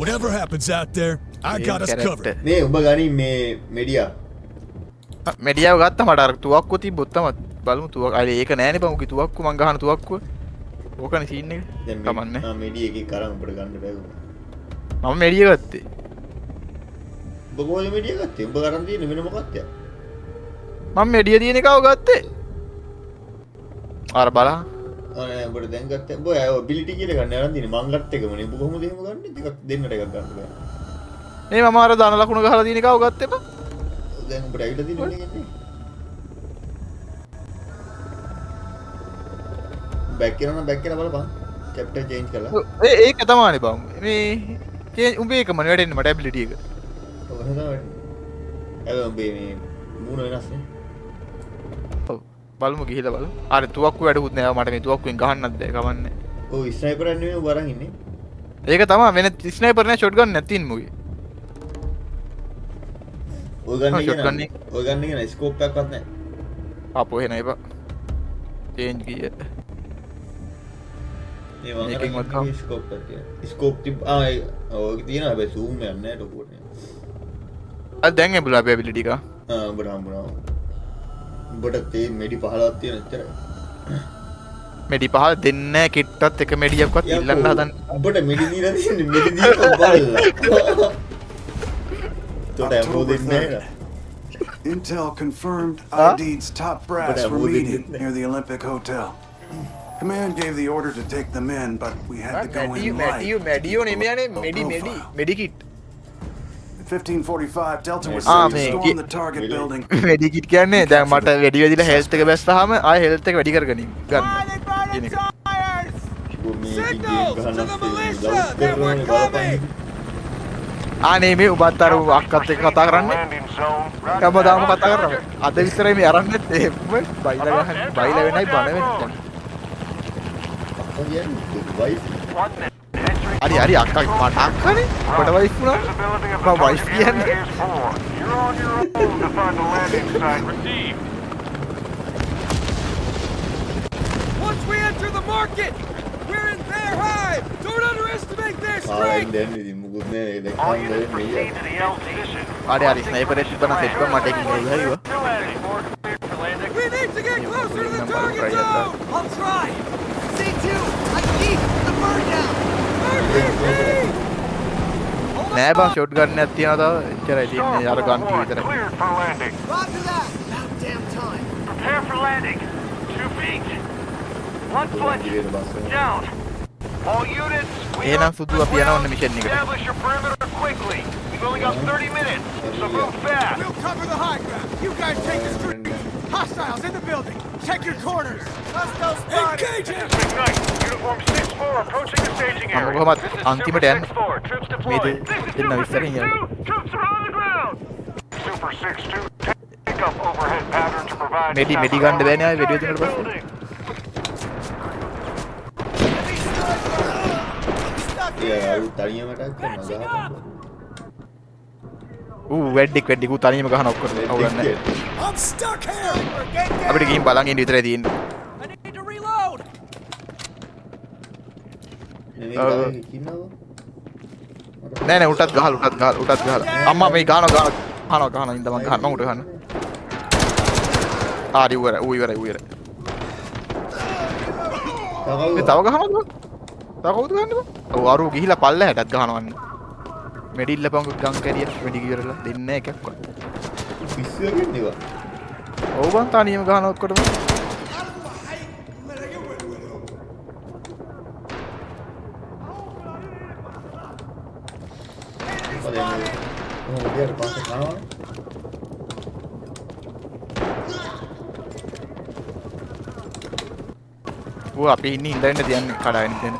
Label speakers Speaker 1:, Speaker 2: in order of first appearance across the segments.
Speaker 1: Whatever happens out there, I got us covered.
Speaker 2: මේ උඹ ගනි මේ මෙඩියා
Speaker 3: මෙඩියාව ගත්තා මට අර තුවක්කුව තිබ්බොත් තමයි බලමු තුවක් අර ඒක නෑනේ බං උගේ තුවක්කුව මං ගහන තුවක්කුව ඕකනේ සීන් එක කමන්නේ
Speaker 2: ආ මෙඩිය එකේ කරන් උඹට ගන්න බෑ
Speaker 3: මම මෙඩිය ගත්තේ
Speaker 2: උඹ කොහේ මෙඩිය ගත්තේ උඹ කරන් තියෙන්නේ වෙන මොකක්ද
Speaker 3: මම මෙඩිය තියෙන එකව ගත්තේ අර බලන්න
Speaker 2: අනේ උඹට දැන් ගත්තේ උඹ ඇබිලිටි කියලා ගන්න යනවා තියෙන්නේ මං ගත්ත එකමනේ උඹ කොහොමද එහෙම ගන්නේ ටිකක් දෙන්නට එකක් ගන්න බෑ
Speaker 3: මේ මම අර දාන ලකුණු ගහලා තියෙන එකව ගත්තේ බං
Speaker 2: දැන් උඹට ඇවිල්ලා තියෙන්නේ නේ බැක් කරනවා බලපන් චැප්ටර් චේන්ජ් කළා
Speaker 3: ඒක තමයිනේ බං මේ උඹේ එකම වැඩෙන්නේ මට ඇබිලිටි එක
Speaker 2: ඔව් එහෙනම් වැඩ උඹේ මේ මූණ වෙනස් නේ
Speaker 3: ඔව් බලමු ගිහිල්ලා බලමු අර තුවක්කුව වැඩුත් නෑ මට මේ තුවක්කුවෙන් ගහන්නත් බෑ කවන්නේ
Speaker 2: ඔව් ස්නයිපර් එක නෙමෙයි උඹ අරන් ඉන්නේ
Speaker 3: ඒක තමයි වෙන ස්නයිපර් නෑ ෂොට් ගන්න නැතින් මුගේ
Speaker 2: ඔය ගන්න එක ස්කෝප් එකක්වත් නැහැ
Speaker 3: අපෝ එහෙනම් එපා චේන්ජ් ගිය
Speaker 2: මේ වගේ ස්කෝප් එකක් තියෙනවා ස්කෝප් තිබ් ඔය තියෙනවා හැබැයි zoom යන්නේ නැහැ ඩොකුවට
Speaker 3: අද දැන් එබුලා අපේ ඇබිලිටි එක
Speaker 2: උඹට හම්බුණා උඹට තේ මෙඩි 15ක් තියෙන එච්චරයි
Speaker 3: මෙඩි 15 දෙන්නේ නැහැ කිට්ටත් එක මෙඩියක්වත් ඉල්ලන්න හදන්නේ
Speaker 2: උඹට මෙඩි දීලා තියෙන්නේ මෙඩි දීලා බලලා
Speaker 4: Intel confirmed ID's top brass were meeting near the Olympic Hotel. Command gave the order to take them in, but we had to go in light.
Speaker 3: Medikit.
Speaker 4: At 15:45, Delta was set to storm the target building.
Speaker 3: Medikit කියන්නේ දැන් මට වැඩි වෙදිලා health එක බැස්සාම ආයෙ health එක වැඩි කරගනින් ගන්න. කියන එක. අනේ මේ ඔබත් අර අක්කත් එක්ක කතා කරන්නේ කවදාම කතා කරන්නේ අද විතරයි මේ අරන්නේ එහෙම බයිලා ගහන්නේ බයිලා වෙනයි බන වෙන්නේ හරි අක්කා මට අක්කනේ ඔබට වයිෆ් වුණා මම වයිෆ් කියන්නේ
Speaker 1: Once we enter the market, we're in their hive. Don't underestimate their strength.
Speaker 3: හරි ස්නයිපර් එක තිබ්බනම් සෙට් කරා මට එකකින් ගහුවා
Speaker 1: We need to get closer to the target zone. I'll try. C2, I keep the bird down.
Speaker 3: නෑ බං shot ගන්න එකක් තියනවා තව එච්චරයි තියෙන්නේ අර ගන් කී විතරයි
Speaker 1: Roger that. About damn time.
Speaker 5: Prepare for landing. 2 feet. 1 foot. Down. All units, we
Speaker 3: එහෙනම් සුදු අපි යනවා ඔන්න මිෂන් එකට
Speaker 5: establish your perimeter quickly. We've only got 30 minutes, so move fast.
Speaker 1: We'll cover the high ground. You guys take the streets. Hostiles in the building. Check your corners. Hostiles spotted. Engaging.
Speaker 5: Ignite. Uniform 6-4 approaching the staging
Speaker 3: මම
Speaker 5: area.
Speaker 3: කොහොමද
Speaker 5: This is
Speaker 3: අන්තිමට
Speaker 5: Super
Speaker 3: යන්නේ
Speaker 5: 6-4. Troops
Speaker 3: මේ
Speaker 5: deployed. This is
Speaker 3: දෙන්න
Speaker 5: Super
Speaker 3: විස්තරෙන් යන්න
Speaker 5: 6-2. Troops are on the ground. Super 6-2. Take up overhead pattern to provide.
Speaker 3: මෙඩි ගන්න බෑනේ ආයෙ වෙඩිය දෙන්නට පස්සේ වැඩික් ඌ තනියම ගහන ඔක්කොම අවුලන්නේ
Speaker 1: I'm stuck here.
Speaker 3: අපිට ගිහින් බලන් ඉන්න විතරයි තියෙන්නේ
Speaker 1: I need to reload.
Speaker 3: නෑ උටත් ගහලා අම්මා මේ ගහනවා ඉඳ මං ගහන්න උට ගහන්න ආරි ඌ ඉවරයි මේ තව ගහනවද තව කවුද ගන්නද ඔව් අරු ගිහිලා පල්ලෙහාටත් ගහනවන්නේ මෙඩිල්ල පංගු ගම් කැරියට මෙඩි කිවරලා දෙන්නේ එකක්වත්
Speaker 2: පිස්සුව ගෙන්නේවා
Speaker 3: ඔව් බං තනියම ගහන ඔක්කොටම ඌ අපි ඉන්නේ ඉඳන් තියන්නේ කඩාගෙන ඉන්න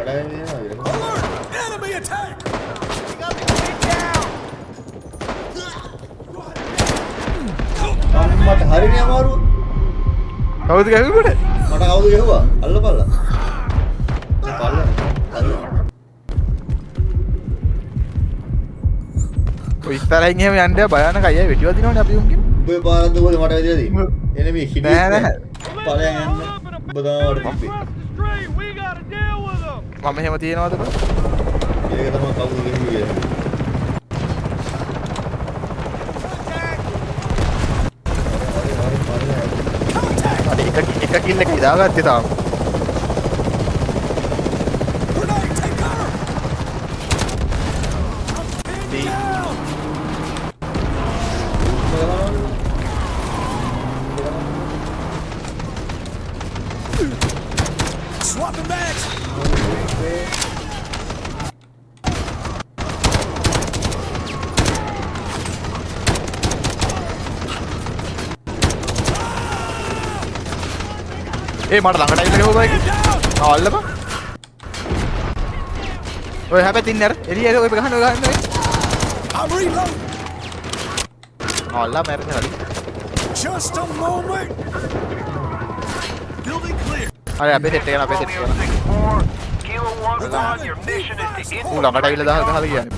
Speaker 1: Enemy attack.
Speaker 2: මට හරිනේ අමාරු
Speaker 3: කවුද ගැහුවේ
Speaker 2: මට කවුද ගැහුවා අල්ලපල්ලා
Speaker 3: ඔය ඉස්සරහින් එහෙම යන්න බයනක අයියා වෙඩිව දිනවනේ අපි උන්ගෙන්
Speaker 2: ඔය පාරක් දුවල මට වැදිලා තියෙන්නේ එනේ මේ හිටියේ
Speaker 3: නෑ
Speaker 2: ඵලයන් යන්න ඔබ දාවට තිබ්බේ
Speaker 3: මම එහෙම තියනවාද බං?
Speaker 2: ඒක තමයි කවුරු ගෙන්නේ.
Speaker 3: අර එක කිල් එක ඉදාගත්තේ තාම.
Speaker 1: Swapping bags.
Speaker 3: ඒ මට ළඟට ඇවිල්ලා ගහුවා ඒක. අල්ලපන්. ඔය හැබැයි තින්නේ අර එළියට ඔය ගහන්න ඔය ගහන්න.
Speaker 1: I'm reloading.
Speaker 3: අල්ලා මැරෙන්නේ හරි.
Speaker 1: Just a moment. Building clear.
Speaker 3: අර අපේ සෙට් එක යන අපේ සෙට් එක.
Speaker 5: Kilo 1-1, your mission is to
Speaker 3: ඌ ළඟට ඇවිල්ලා ගහලා කියන්නේ.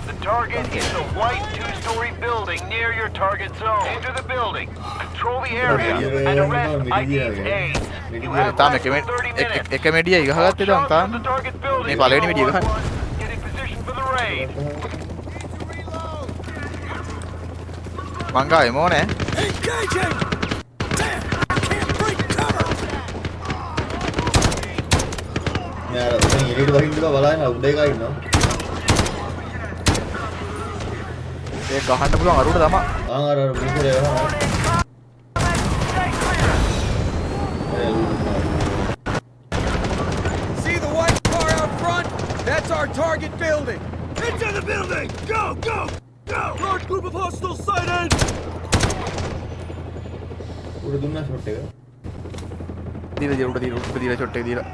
Speaker 5: The target is a white 2-story building near your target zone. Enter the building, control the area, and arrest IDA. You have
Speaker 3: තාම
Speaker 5: less than 30 minutes.
Speaker 3: එක මෙඩිය ගහගත්තේ දැන් තාම.
Speaker 5: The target building.
Speaker 3: මේ පළවෙනි මෙඩිය ගහන්න.
Speaker 5: Get in position for the raid.
Speaker 3: මං ගාවේ මොනේ?
Speaker 1: Engaging. Damn, I can't break cover.
Speaker 2: යාර උන් එළියට වහින්නවා බලන්න උඩ එකයි ඉන්නවා.
Speaker 3: ඒ ගහන්න පුළුවන් අරුණ තමයි.
Speaker 2: අර මිනිහේ යනවා.
Speaker 1: See the white car out front? That's our target building. Into the building. Go, go, go. Large group of hostiles sighted.
Speaker 2: උඩ දුන්නා ෂොට් එක.
Speaker 3: දීලා උඩ දීලා ෂොට් එක දීලා.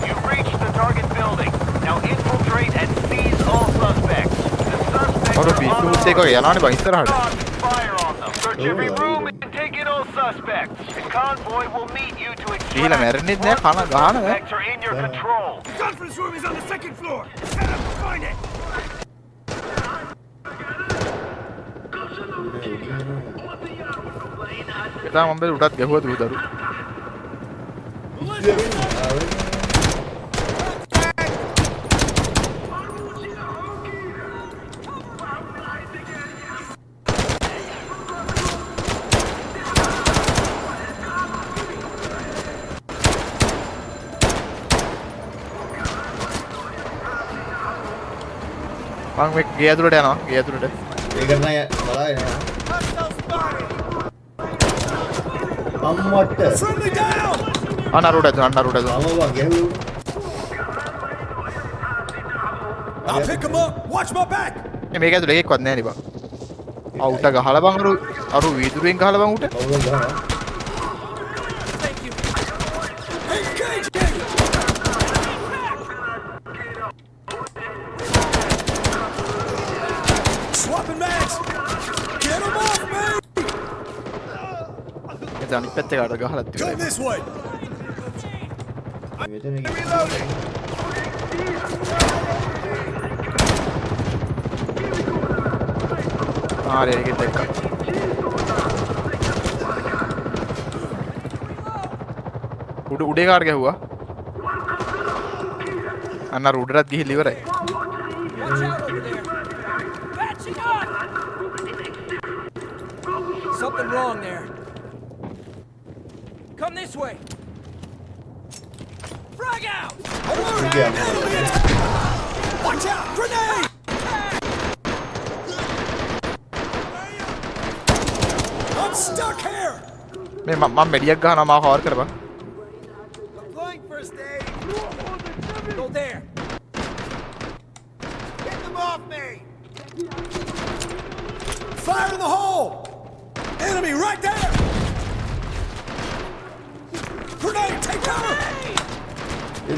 Speaker 5: You've reached the target building. Now infiltrate and seize all suspects. The suspects
Speaker 3: අර
Speaker 5: are
Speaker 3: පිස්සුත් එක යනවනේ බං ඉස්සරහට.
Speaker 5: Fire on them. Search every room and take in all suspects. The convoy will meet you to
Speaker 3: ගිහිලා මැරෙන්නෙත් නෑ කන ගහන නෑ.
Speaker 5: Suspects are in your control.
Speaker 1: Conference room is on the second floor. Head up to find it.
Speaker 3: එතන මම බැලු උටත් ගැහුවා දුරු. මම මේ ගේ ඇතුළට යනවා ගේ ඇතුළට.
Speaker 2: ඒක නෑ බලන්න. අම්මට.
Speaker 1: Friendly down.
Speaker 3: අනරුඩ අනරුඩ.
Speaker 2: අම වා ගැහුවා.
Speaker 1: I'll pick him up. Watch my back.
Speaker 3: මේක ඇතුළේ එකෙක්වත් නෑ නේ බං. උට ගහලා බං අරු වීදුරුවෙන් ගහලා බං උට.
Speaker 2: කවුරුද ගහනවා?
Speaker 1: Engaging. Swapping mags. Get him off me.
Speaker 3: එතන අනිත් පැත්තේ කාට ගහලා
Speaker 1: Come
Speaker 3: තිබුණා.
Speaker 1: this way.
Speaker 2: මෙතන ගිහින්
Speaker 3: ආරේ ඒකෙත් එක්ක. උඩේ කාට ගැහුවා? අන්න අර උඩටත් ගිහිල්ලා ඉවරයි.
Speaker 1: Something wrong there. Come this way. Frag out. Watch out. Grenade. I'm stuck here.
Speaker 3: මේ මම මෙඩියක් ගහනවා මාව කවර් කරපන්.
Speaker 1: Deploying first aid. Go there. Get them off me. Fire in the hole. Enemy right there. Grenade, take cover.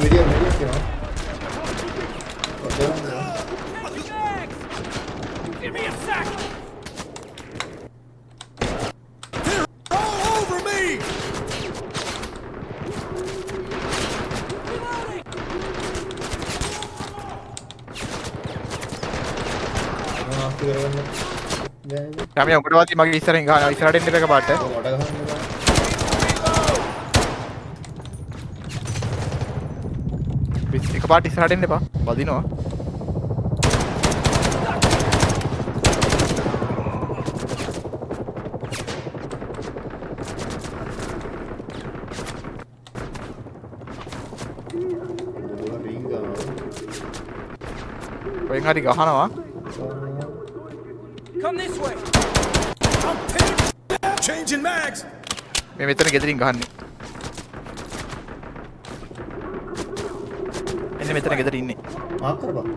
Speaker 2: මෙඩියම් කියනවා. ඔතන
Speaker 1: Give me a sec! All over me!
Speaker 2: Mast කරගන්න. දැන්
Speaker 3: යම උකටවත් මගේ ඉස්සරහින් ගහනවා ඉස්සරහට එන්න එක පාට
Speaker 2: මට ගහන්න බෑ.
Speaker 3: එක පාට ඉස්සරහට එන්න එපා වදිනවා
Speaker 2: ඕක රින් ගන්නවා.
Speaker 3: ඔයෙන් හරි ගහනවා
Speaker 1: Come this way! I'm pinned! Changing mags!
Speaker 3: මේ මෙතන ගෙදරින් ගහන්නේ එන්න මෙතන ගෙදර ඉන්නේ
Speaker 2: මාක් කරපන්.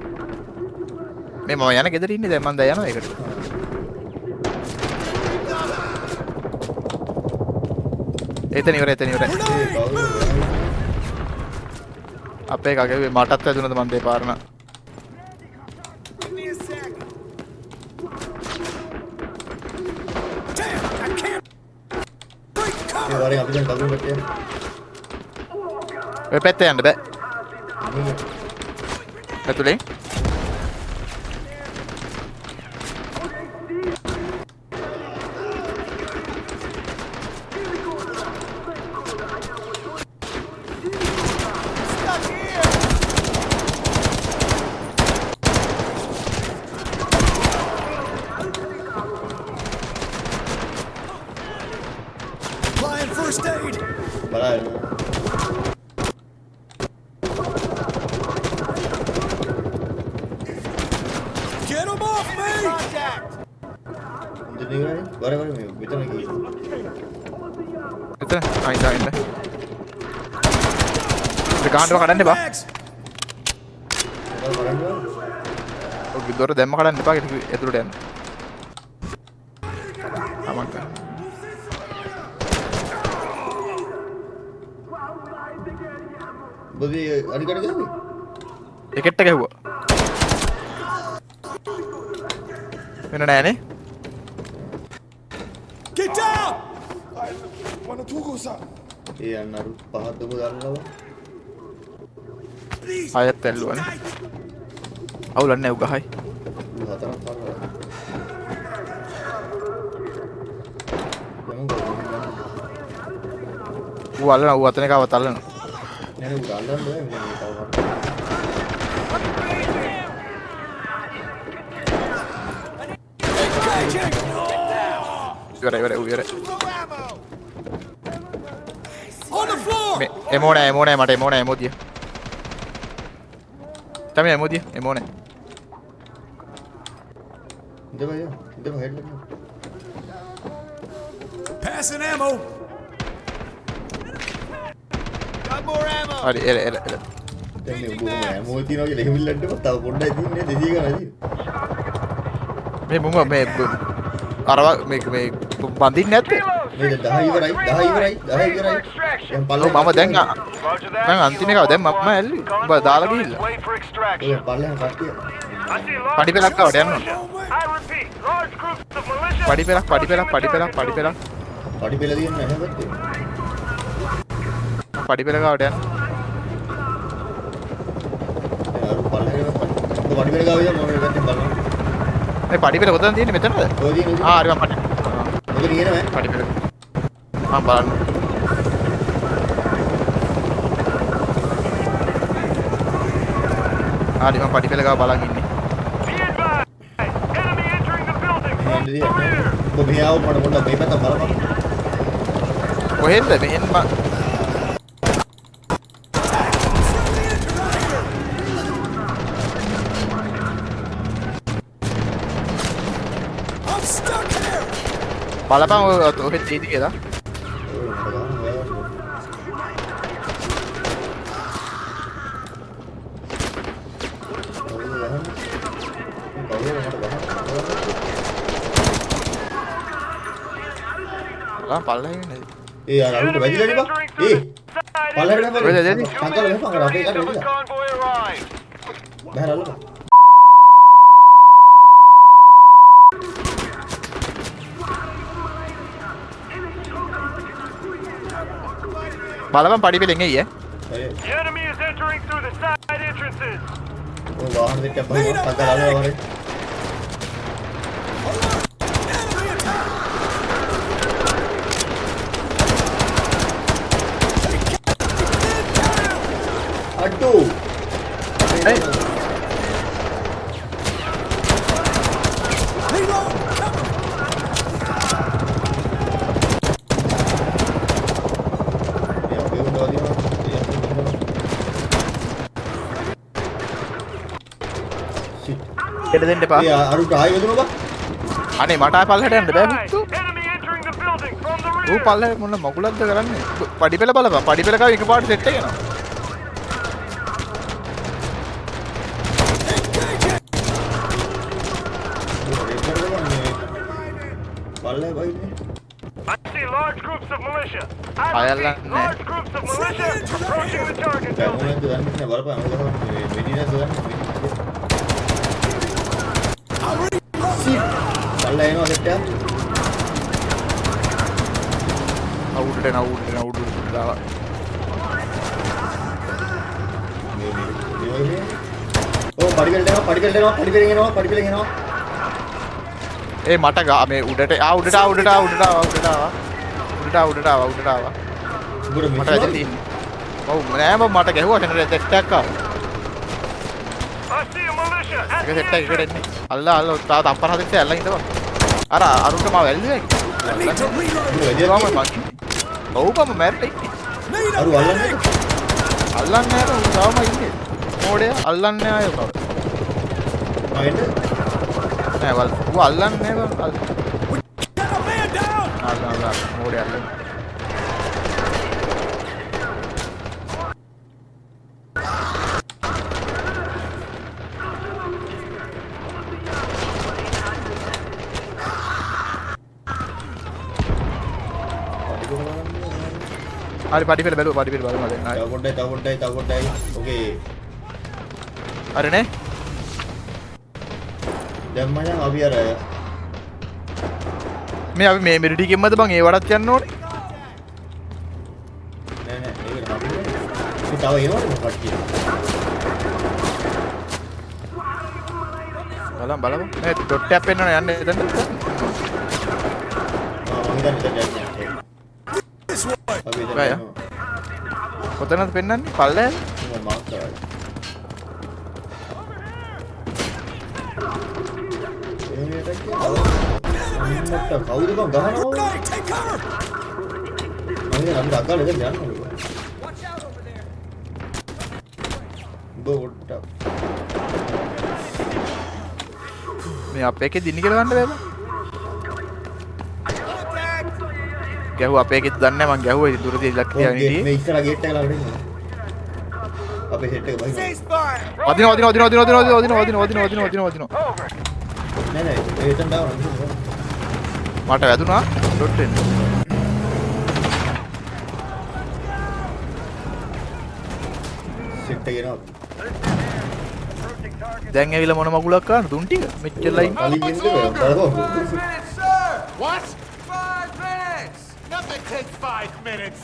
Speaker 3: මේ මම යන ගෙදර ඉන්නේ දැන් මම දැන් යනවා ඒකට එතන ඉවරයි
Speaker 2: ඒ කවුද?
Speaker 3: අපේ කගේ මටත් වැදුනද මන් දෙපාරන
Speaker 1: Give me a sec! Damn! I can't! Break
Speaker 2: A
Speaker 1: cover!
Speaker 2: වරෙන් අපි දැන් කවුරු කට්ටිය?
Speaker 3: ඔය පැත්තේ යන්න බෑ ඇතුලේ
Speaker 1: Applying first aid!
Speaker 2: බලන්න.
Speaker 1: Get him off me! Contact!
Speaker 2: ඉතින් ඉවරයි. වර මේ මෙතන ගිහින්.
Speaker 3: එතන ආයිද ආයිද ඒ ගානව කඩන්න එපා
Speaker 1: Mags!
Speaker 2: මොකද කරන්නේ?
Speaker 3: ඔය දොර දැම්ම කඩන්න එපා ඇතුළට යන්න අමංක
Speaker 2: බොදි අනිකට ගියාද?
Speaker 3: ටිකට් එක ගැහුවා වෙන නෑනේ
Speaker 1: Get down!
Speaker 2: ඒ අන්න අර පහත් දුක දාන්නව.
Speaker 1: Please!
Speaker 3: ආයෙත් ඇල්ලුවානේ අවුලක් නෑ උ ගහයි
Speaker 2: හතරක් පාරවල්.
Speaker 3: ඌ අල්ලන ඌ අතන එකව තල්ලන
Speaker 2: නෑ උඩ අල්ලන්න බෑ මේ තව.
Speaker 3: ඉවරයි ඉවරයි ඌ ඉවරයි
Speaker 1: On the floor!
Speaker 3: මේ එමෝ නෑ මට එමෝ නෑ එමෝදිය තමයි එමෝදිය එමෝ නෑ
Speaker 2: ඉඳපන් හෙඩ් එක.
Speaker 1: Passing ammo! Got more ammo!
Speaker 3: හරි එල එල එල
Speaker 2: දැන් මේ උඹ මොකද තියනවා කියලා එහෙමිල්ලන්න බා තව පොඩ්ඩයි තියන්නේ 200 ගණන් තියෙන.
Speaker 3: මේ මුම මේ අරව මේ බඳින්නේ නැත්තේ
Speaker 2: මේ 10 ඉවරයි 10 ඉවරයි 10 ඉවරයි. දැන්
Speaker 3: ඔව්
Speaker 2: පල්ලෙන්
Speaker 3: මම දැන්
Speaker 5: Roger that.
Speaker 3: දැන් අන්තිම එකව දැන් මම ඇල්ලුවේ උඹ දාලා ගිහිල්ලා
Speaker 5: Wait for extraction.
Speaker 2: ඔය පල්ලෙන් කට්ටිය.
Speaker 5: I see large
Speaker 3: පඩි පෙලක් කවට යන්න
Speaker 5: I repeat, large groups of militia.
Speaker 3: පඩි පෙලක්
Speaker 2: පඩි පෙළ දින්නේ නැහැ බද්දේ.
Speaker 3: පඩි පෙල කවට යන්න
Speaker 2: දැන් අර පල්ලෙන් ඔබ පඩි පෙළ ගාවිද මම ඉවත්ෙන් බලන්න.
Speaker 3: මේ පඩි පෙල කොතනද තියෙන්නේ මෙතනද
Speaker 2: ඔය දින
Speaker 3: ආ හරි මම පඩි
Speaker 2: ඔබ නියනවා.
Speaker 3: පඩි පෙල මම බලන්න හරි මම පඩි පෙල ගාව බලන් ඉන්නේ
Speaker 5: Be advised, enemy entering the building from
Speaker 2: එන්නේ
Speaker 5: the rear.
Speaker 2: ඔබ මෙහාව මට පොඩ්ඩක් මේ පැත්ත බලන්න.
Speaker 3: කොහෙන්ද මෙහෙන්
Speaker 1: I'm stuck here!
Speaker 3: බලපන් ඔහෙ තියෙදි කියලා බලන්න පල්ලෙන් නේද
Speaker 2: ඒ අර අරුට වැදිලා ඉබා. ඒ පල්ලෙහාට
Speaker 3: ඔය
Speaker 2: බැලුවා.
Speaker 3: දෙදී.
Speaker 2: සංකල්ප වෙපන් කර අපේ
Speaker 5: 2
Speaker 2: කාට
Speaker 5: minutes till the
Speaker 2: වෙලා.
Speaker 5: convoy arrives.
Speaker 2: බහැරලා.
Speaker 3: බලපන් පඩි පෙලෙන් එයි ඈ.
Speaker 2: ඔය
Speaker 5: The enemy is entering through the side entrances.
Speaker 2: ඔය වාහන දෙකක් බහිනවා. සංකල්ප වලේ. අඩෝ.
Speaker 3: ඒ එඩ දෙන්න එපා.
Speaker 2: අරුට ආයෙ වෙදුණා බා.
Speaker 3: අනේ මට ආයෙ පල්ලෙහාට යන්න බෑ
Speaker 5: Guys,
Speaker 3: මුතු.
Speaker 5: enemy entering the building from the
Speaker 3: ඌ
Speaker 5: rear.
Speaker 3: පල්ලෙහාට මොන මගුලක්ද කරන්නේ? පඩි පෙළ බලපන්. පඩි පෙළ කාව එකපාරට සෙට් එක යනවා.
Speaker 2: පල්ලෙහා බහින්නේ.
Speaker 5: I see large groups of militia. I
Speaker 3: Ayala,
Speaker 5: repeat, large groups of militia approaching the target
Speaker 2: දැන්
Speaker 5: building.
Speaker 2: මොනවද දන්නේ නැහැ බලපන්. මෙඩිනස් දන්නේ. පල්ලෙහා එනවා සෙට් එක.
Speaker 3: අවුඩට එන අවුඩට දාලා.
Speaker 2: ඕ පඩි පෙළට එනවා.
Speaker 3: ඒ මට ගා මේ උඩට උඩට ආවා.
Speaker 2: උඹට
Speaker 3: මට
Speaker 2: මිස්
Speaker 3: වැදලා තින්නේ. ඔව් නෑ බං මට ගැහුවා සෙනරේ සෙට් එකක් ආවා.
Speaker 5: I see a militia. at
Speaker 3: ඒක
Speaker 5: the
Speaker 3: සෙට් එක එකට
Speaker 5: entrance.
Speaker 3: එන්නේ. අල්ලා තාත අපර හදෙත් ඇල්ලන් ඉඳපන්. අර අරුන්ට මාව වැල්ලුවේ. ඔව් බං මැරෙට ඉන්නේ.
Speaker 2: අරු අල්ලන්නේ.
Speaker 3: අල්ලන්නේ නෑ උන් තාම ඉන්නේ. මොඩේ අල්ලන්නේ ආයෙ කවුද?
Speaker 2: ආයෙත්
Speaker 3: නෑ වල් ඌ අල්ලන්නේ නෑ බං. අල්ලන්න මොඩේ අල්ලන්නේ. හරි පඩි පෙළ බැලුවා පඩි පෙළ බලමු දැන් ආයෙ.
Speaker 2: තව පොඩ්ඩයි. ඕකේ.
Speaker 3: හරිනේ.
Speaker 2: දැන් මචං අපි අර
Speaker 3: මේ අපි මේ මිරිටි ගෙම්මද බං ඒ වඩත් යන්න ඕනේ.
Speaker 2: නෑ ඒක හරිනේ. තව එනවද කට්ටිය?
Speaker 3: බලමු. මේ ඩොට් එකක් පෙන්නන යන්න එතන.
Speaker 2: මම හිතන්නේ දැන් අපි
Speaker 3: Right,
Speaker 2: දැන්
Speaker 3: කොතනද පෙන්නන්නේ? පල්ලෙහාද?
Speaker 2: මම මාක් කරා. මට කවුද බං ගහනවා? මම අපිට අකාලේ දැන් යන්න ඕනේ. බෝට්.
Speaker 3: මේ අපේ එකේ දිනි කියලා ගන්න බෑ බං. ගැහුවා අපේ එකෙත් දන්නේ නැහැ මං ගැහුවා ඉතින් දුරදී ඉලක්ක තියාගෙන හිටියේ.
Speaker 2: මේ ඉස්සරහ ගේට් එක ළඟට ඉන්න. අපේ සෙට් එක බහිනවා.
Speaker 3: වදිනවා.
Speaker 2: නෑ ඒ එතන දාන්න.
Speaker 3: මට වැදුනා ඩොට් එන්න.
Speaker 2: සෙට් එක එනවා.
Speaker 3: දැන් ඇවිල්ලා මොන මගුලක් ගන්න දුන් ටික මෙච්චර ලයින්.
Speaker 2: කලින් ඉන්න බලපන්.
Speaker 1: What? 5 minutes!
Speaker 5: Nothing takes 5 minutes.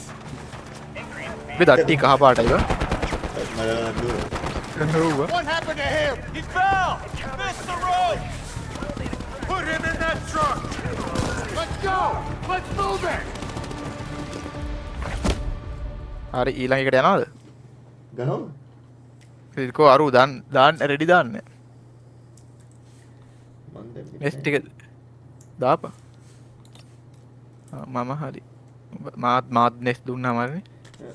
Speaker 3: මේ දට්ටි කහ පාටයි බං.
Speaker 2: මම දුර.
Speaker 3: නෙවුවා.
Speaker 5: What happened to him? He fell. Missed the rope. Put him in that truck. Let's go. Let's move it.
Speaker 3: හරි ඊළඟ එකට යනවද?
Speaker 2: ගහමු.
Speaker 3: ඉතිකෝ අරු දාන්න රෙඩි දාන්න.
Speaker 2: මන් දැන්
Speaker 3: නෙස්ට් එක දාපන්. මම හරි. මාත් නෙස් දුන්නාම හරිනේ.
Speaker 2: හරි.